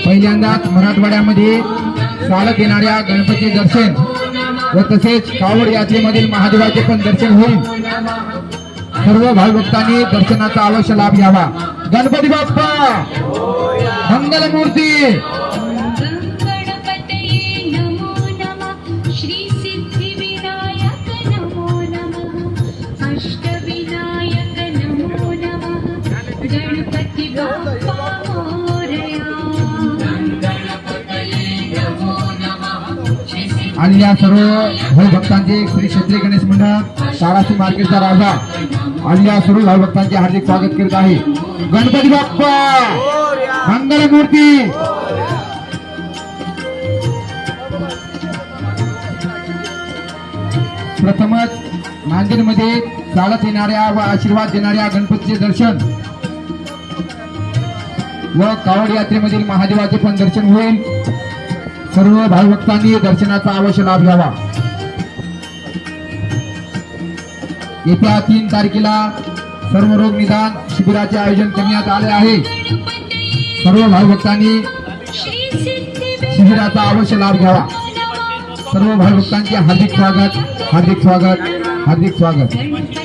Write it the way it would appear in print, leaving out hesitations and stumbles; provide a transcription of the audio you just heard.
पहिल्यांदाच मराठवाड्यामध्ये चालत येणाऱ्या गणपती दर्शन व तसेच कावड यात्रेमधील महादेवाचे पण दर्शन होईल। सर्व भाविभक्तांनी दर्शनाचा अवश्य लाभ घ्यावा। गणपती बाप्पा मंगलमूर्ती। आलेल्या सर्व भाविभक्तांचे श्री क्षेत्रीय गणेश मंडळ तारासी मार्केटचा राजा आलेल्या सर्व भाविभक्तांचे हार्दिक स्वागत करत आहे। गणपती बाप्पा मंगलमूर्ती। प्रथमच नांदेडमध्ये चालत येणाऱ्या व आशीर्वाद देणाऱ्या गणपतीचे दर्शन व कावड यात्रेमधील महादेवाचे पण दर्शन होईल। सर्व भाविभक्तांनी दर्शनाचा अवश्य लाभ घ्यावा। येत्या 3 तारखेला सर्व रोग निदान शिबिराचे आयोजन करण्यात आले आहे। सर्व भाविभक्तांनी शिबिराचा अवश्य लाभ घ्यावा। सर्व भाविभक्तांचे हार्दिक स्वागत, हार्दिक स्वागत, हार्दिक स्वागत।